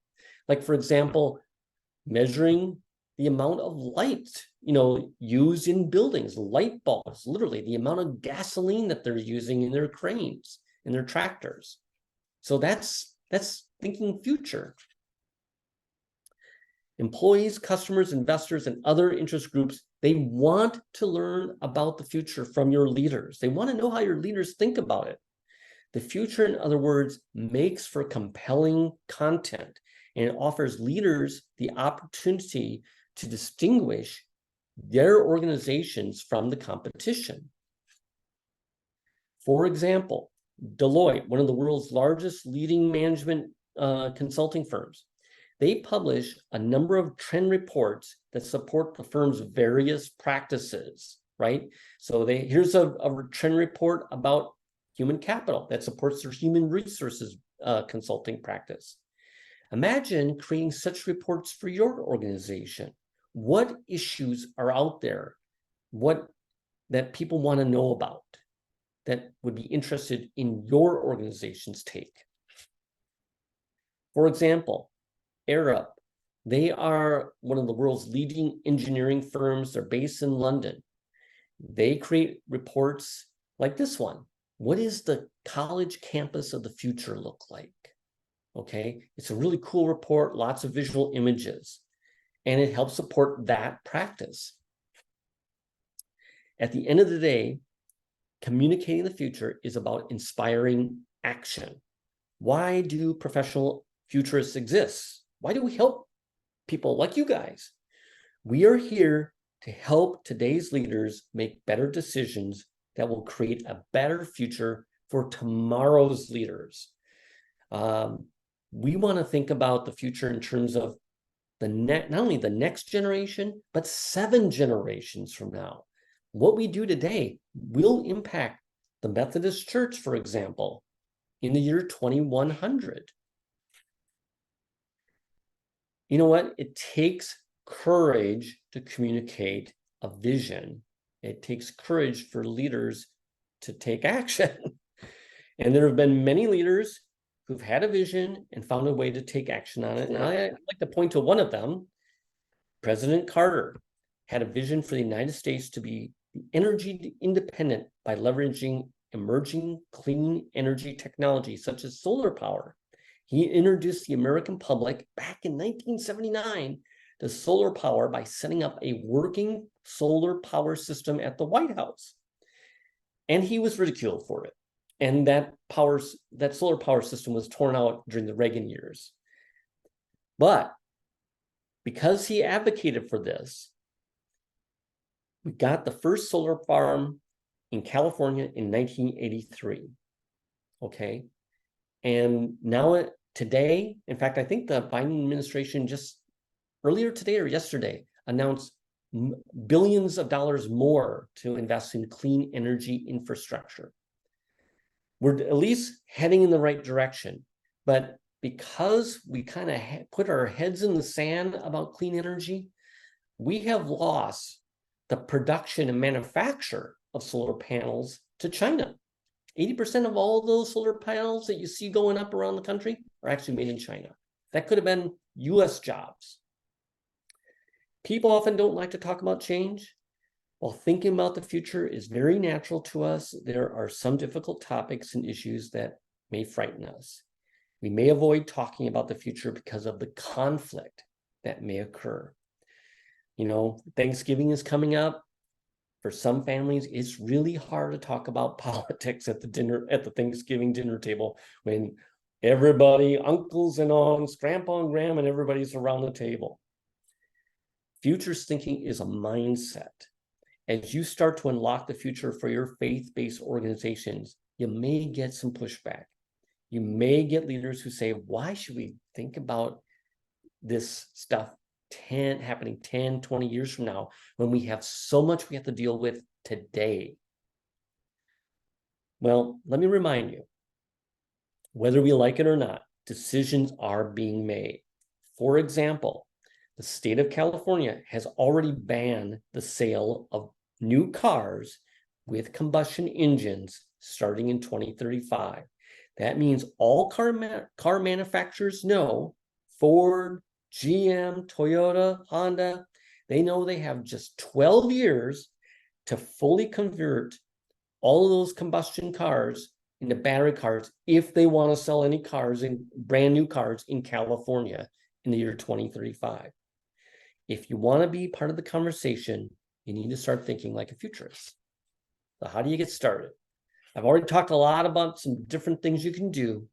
Like, for example, measuring the amount of light, used in buildings, light bulbs, literally the amount of gasoline that they're using in their cranes, in their tractors. So that's thinking future. Employees, customers, investors, and other interest groups, they want to learn about the future from your leaders. They want to know how your leaders think about it. The future, in other words, makes for compelling content, and it offers leaders the opportunity to distinguish their organizations from the competition. For example, Deloitte, one of the world's largest leading management consulting firms, they publish a number of trend reports that support the firm's various practices, right? So here's a trend report about human capital that supports their human resources consulting practice. Imagine creating such reports for your organization. What issues are out there? That people want to know about, that would be interested in your organization's take? For example, Arup, they are one of the world's leading engineering firms. They're based in London. They create reports like this one. what is the college campus of the future look like? Okay, it's a really cool report, lots of visual images, and it helps support that practice. At the end of the day, communicating the future is about inspiring action. Why do professional futurists exist? Why do we help people like you guys? We are here to help today's leaders make better decisions that will create a better future for tomorrow's leaders. We want to think about the future in terms of not only the next generation, but 7 generations from now. What we do today will impact the Methodist Church, for example, in the year 2100. You know what? It takes courage to communicate a vision. It takes courage for leaders to take action. And there have been many leaders who've had a vision and found a way to take action on it. And I'd like to point to one of them. President Carter had a vision for the United States to be energy independent by leveraging emerging clean energy technology such as solar power. He introduced the American public back in 1979 to solar power by setting up a working solar power system at the White House. And he was ridiculed for it. And that solar power system was torn out during the Reagan years. But because he advocated for this, we got the first solar farm in California in 1983. Okay. And now today, in fact, I think the Biden administration just earlier today or yesterday announced billions of dollars more to invest in clean energy infrastructure. We're at least heading in the right direction. But because we kind of put our heads in the sand about clean energy, we have lost the production and manufacture of solar panels to China. 80% of all those solar panels that you see going up around the country are actually made in China. That could have been US jobs. People often don't like to talk about change. While thinking about the future is very natural to us, there are some difficult topics and issues that may frighten us. We may avoid talking about the future because of the conflict that may occur. You know, Thanksgiving is coming up. For some families, it's really hard to talk about politics at the Thanksgiving dinner table when everybody, uncles and aunts, grandpa and grandma, and everybody's around the table. Futures thinking is a mindset. As you start to unlock the future for your faith-based organizations, you may get some pushback. You may get leaders who say, why should we think about this stuff happening 10, 20 years from now when we have so much we have to deal with today? Well, let me remind you, whether we like it or not, decisions are being made. For example, the state of California has already banned the sale of new cars with combustion engines starting in 2035. That means all car manufacturers know, Ford, GM, Toyota, Honda, they know they have just 12 years to fully convert all of those combustion cars into battery cars if they want to sell any cars, brand new cars in California in the year 2035. If you want to be part of the conversation, you need to start thinking like a futurist. So how do you get started? I've already talked a lot about some different things you can do.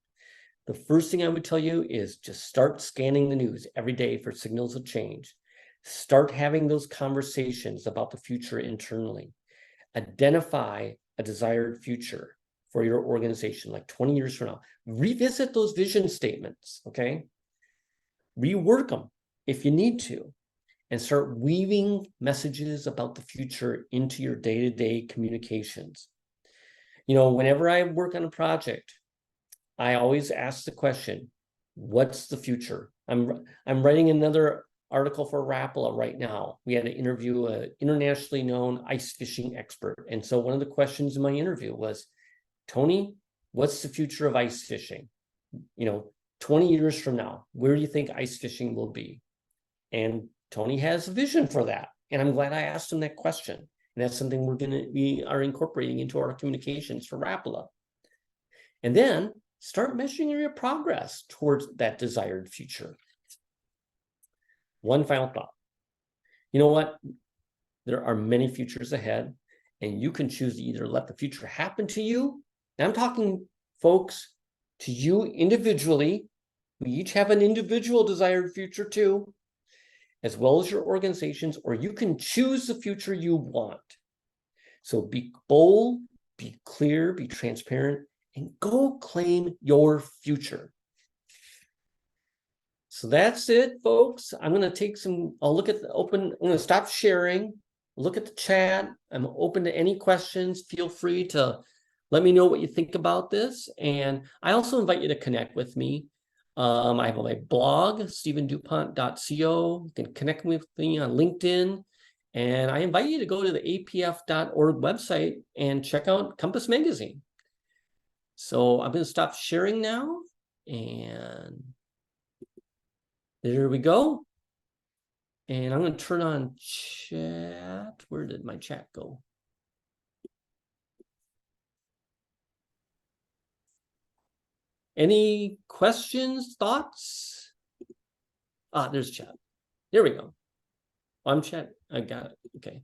The first thing I would tell you is just start scanning the news every day for signals of change. Start having those conversations about the future internally. Identify a desired future for your organization, like 20 years from now. Revisit those vision statements, okay? Rework them if you need to, and start weaving messages about the future into your day-to-day communications. You know, whenever I work on a project, I always ask the question, what's the future? I'm writing another article for Rapala right now. We had to interview an internationally known ice fishing expert. And so one of the questions in my interview was, Tony, what's the future of ice fishing? You know, 20 years from now, where do you think ice fishing will be? And Tony has a vision for that. And I'm glad I asked him that question. And that's something we are incorporating into our communications for Rapala. And then start measuring your progress towards that desired future. One final thought. You know what? There are many futures ahead, and you can choose to either let the future happen to you. And I'm talking, folks, to you individually. We each have an individual desired future too, as well as your organizations, or you can choose the future you want. So be bold, be clear, be transparent, and go claim your future. So that's it, folks. I'm going to take some, I'll look at the open, I'm going to stop sharing, look at the chat. I'm open to any questions. Feel free to let me know what you think about this. And I also invite you to connect with me. I have my blog, stephendupont.co. You can connect with me on LinkedIn. And I invite you to go to the apf.org website and check out Compass Magazine. So I'm going to stop sharing now. And there we go. And I'm going to turn on chat. Where did my chat go? Any questions, thoughts? Ah, there's chat. There we go. I'm chat. I got it. Okay.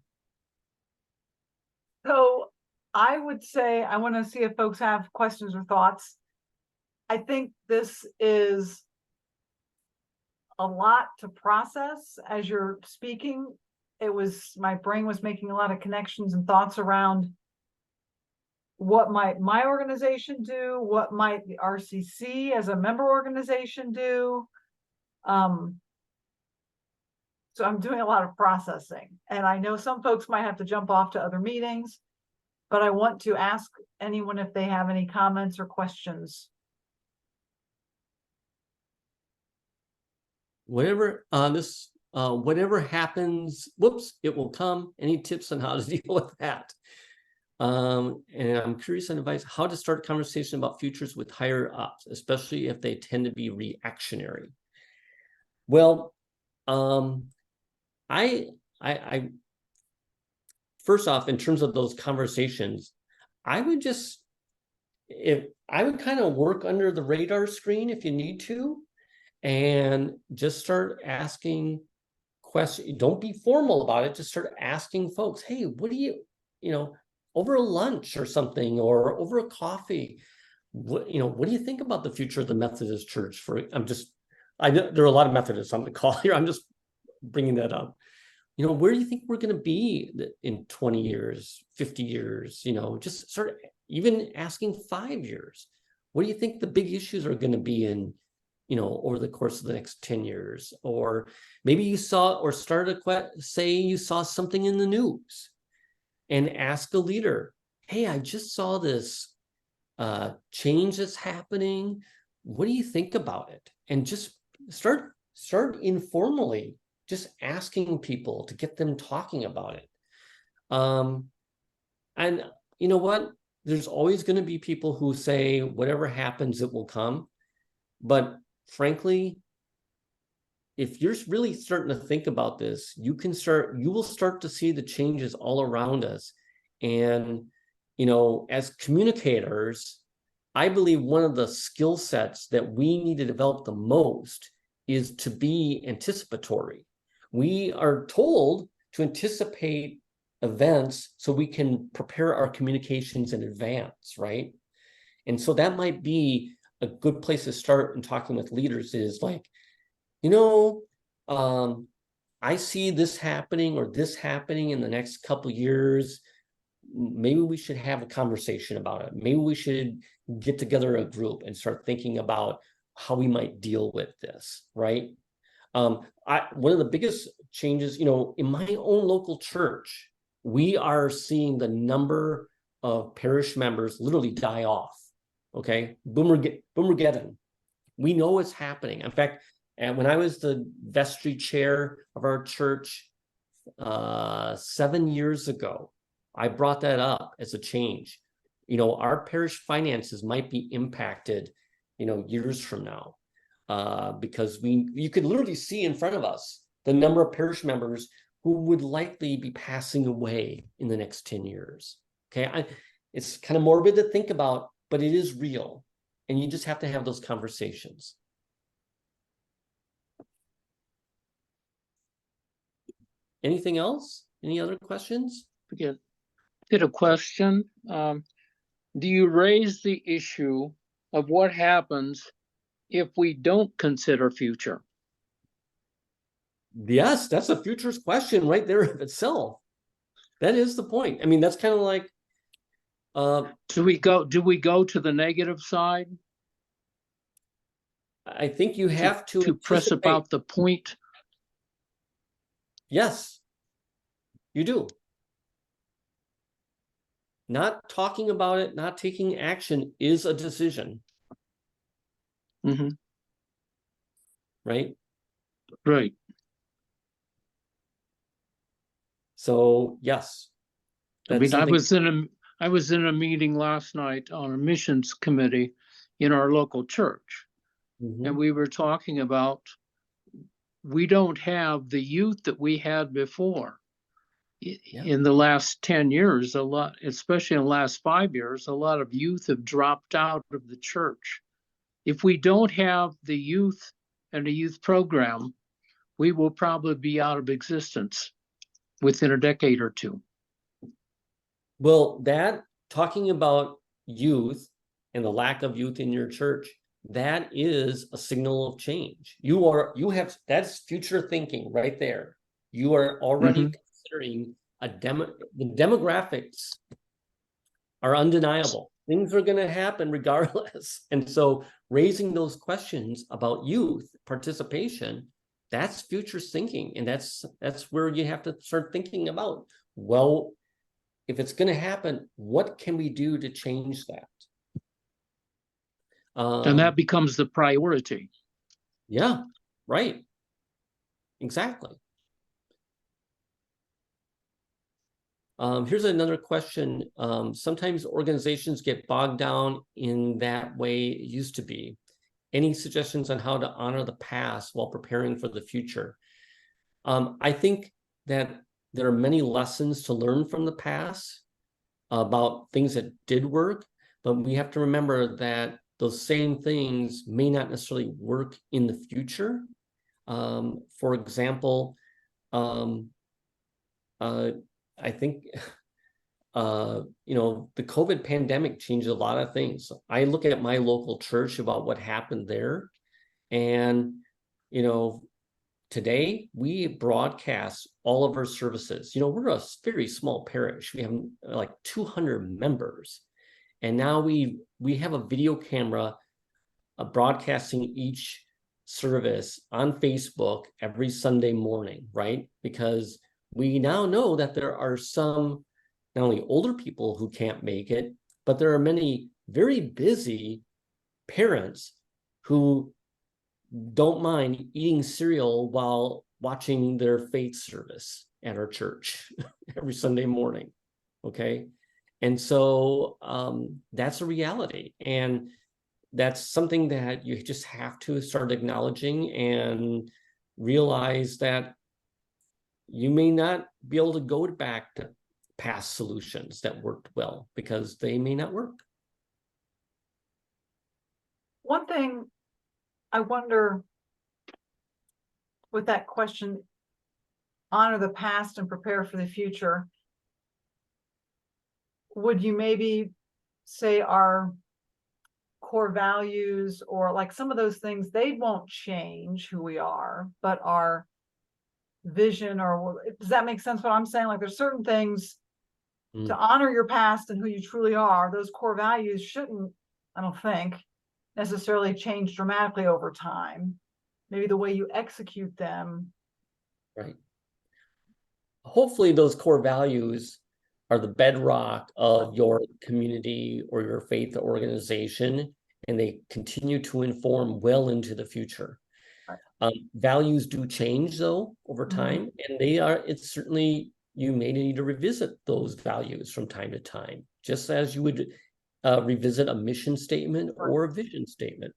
So I would say, I want to see if folks have questions or thoughts. I think this is a lot to process as you're speaking. My brain was making a lot of connections and thoughts around what might my organization do, what might the RCC as a member organization do. So I'm doing a lot of processing, and I know some folks might have to jump off to other meetings, but I want to ask anyone if they have any comments or questions. Whatever whatever happens, whoops, it will come. Any tips on how to deal with that? And I'm curious on advice how to start a conversation about futures with higher ups, especially if they tend to be reactionary. Well, I first off, in terms of those conversations, I would kind of work under the radar screen if you need to, and just start asking questions. Don't be formal about it. Just start asking folks, hey, what do you know, over a lunch or something, or over a coffee, what do you think about the future of the Methodist Church? I know there are a lot of Methodists on the call here. I'm just bringing that up. Where do you think we're going to be in 20 years, 50 years? Just start even asking 5 years. What do you think the big issues are going to be in, over the course of the next 10 years? Or maybe you saw, or say you saw something in the news, and ask a leader, hey, I just saw this change that's happening. What do you think about it? And just start informally, just asking people to get them talking about it. And you know what? There's always going to be people who say, whatever happens, it will come. But frankly, if you're really starting to think about this, you will start to see the changes all around us. And, as communicators, I believe one of the skill sets that we need to develop the most is to be anticipatory. We are told to anticipate events so we can prepare our communications in advance, right? And so that might be a good place to start in talking with leaders, is like, I see this happening or this happening in the next couple of years. Maybe we should have a conversation about it. Maybe we should get together a group and start thinking about how we might deal with this, right? One of the biggest changes, in my own local church, we are seeing the number of parish members literally die off. Okay, Boomergeddon. We know it's happening. In fact, and when I was the vestry chair of our church 7 years ago, I brought that up as a change. Our parish finances might be impacted, years from now, because you could literally see in front of us the number of parish members who would likely be passing away in the next 10 years. Okay, it's kind of morbid to think about, but it is real. And you just have to have those conversations. Anything else? Any other questions? Get a question. Do you raise the issue of what happens if we don't consider future? Yes, that's a futurist question right there of itself. That is the point. I mean, that's kind of like do we go to the negative side? I think you have to press about the point. Yes, you do. Not talking about it, not taking action is a decision. Mm-hmm. Right? Right. So yes. I mean, I was in a meeting last night on a missions committee in our local church. Mm-hmm. And we were talking about we don't have the youth that we had before. Yeah. In the last 10 years, a lot, especially in the last 5 years, a lot of youth have dropped out of the church. If we don't have the youth and a youth program, we will probably be out of existence within a decade or two. Well, that talking about youth and the lack of youth in your church, that is a signal of change. That's future thinking right there. You are already considering the demographics are undeniable. Things are going to happen regardless. And so raising those questions about youth participation, that's future thinking. And that's where you have to start thinking about, well, if it's going to happen, what can we do to change that? And that becomes the priority. Yeah, right. Exactly. Here's another question. Sometimes organizations get bogged down in that way it used to be. Any suggestions on how to honor the past while preparing for the future? I think that there are many lessons to learn from the past about things that did work, but we have to remember that those same things may not necessarily work in the future. For example, I think, the COVID pandemic changed a lot of things. I look at my local church about what happened there. And, today we broadcast all of our services. We're a very small parish. We have like 200 members. And now we have a video camera broadcasting each service on Facebook every Sunday morning, right? Because we now know that there are some, not only older people who can't make it, but there are many very busy parents who don't mind eating cereal while watching their faith service at our church every Sunday morning. Okay. And so that's a reality. And that's something that you just have to start acknowledging and realize that you may not be able to go back to past solutions that worked well because they may not work. One thing I wonder with that question, honor the past and prepare for the future, would you maybe say our core values or like some of those things, they won't change who we are, but our vision, or does that make sense what I'm saying? Like there's certain things to honor your past and who you truly are. Those core values shouldn't, I don't think, necessarily change dramatically over time. Maybe the way you execute them. Right. Hopefully those core values are the bedrock of your community or your faith organization, and they continue to inform well into the future. Values do change though over time, and it's certainly, you may need to revisit those values from time to time, just as you would revisit a mission statement or a vision statement.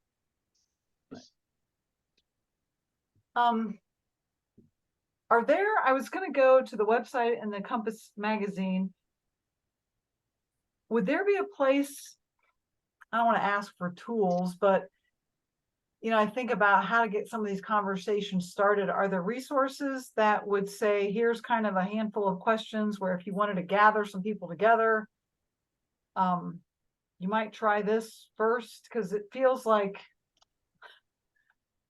I was going to go to the website and the Compass magazine. Would there be a place I don't want to ask for tools, but I think about how to get some of these conversations started. Are there resources that would say, here's kind of a handful of questions where if you wanted to gather some people together, you might try this first, because it feels like,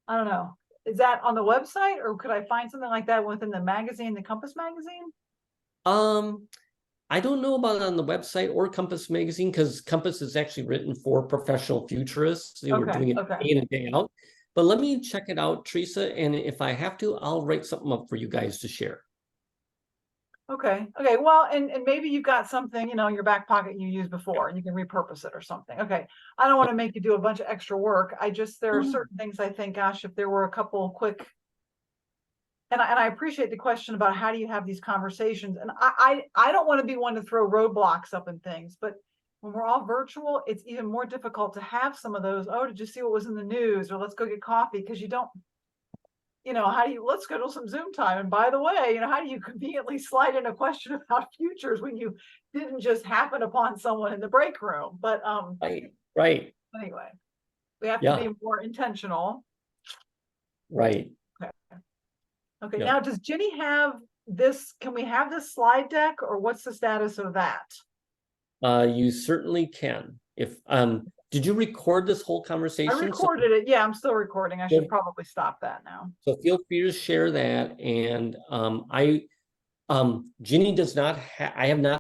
I don't know, is that on the website, or could I find something like that within the magazine, the Compass magazine? I don't know about it on the website or Compass magazine, because Compass is actually written for professional futurists. They were Okay, doing it okay. day in and day out. But let me check it out, Teresa, and if I have to, I'll write something up for you guys to share. Okay. Well, and maybe you've got something, in your back pocket you used before and you can repurpose it or something. Okay. I don't want to make you do a bunch of extra work. There are certain things I think, gosh, if there were a couple quick, and I appreciate the question about how do you have these conversations. And I don't want to be one to throw roadblocks up and things, but when we're all virtual, it's even more difficult to have some of those, oh, did you see what was in the news? Or let's go get coffee, because you don't, let's schedule some Zoom time. And by the way, how do you conveniently slide in a question about futures when you didn't just happen upon someone in the break room? But Right. Anyway, we have Yeah. to be more intentional. Right. Okay. Yeah. Now, does Ginny have this? Can we have this slide deck, or what's the status of that? You certainly can. If did you record this whole conversation? I recorded it. Yeah, I'm still recording. I should Good. probably stop that now. So feel free to share that. And Ginny does not I have not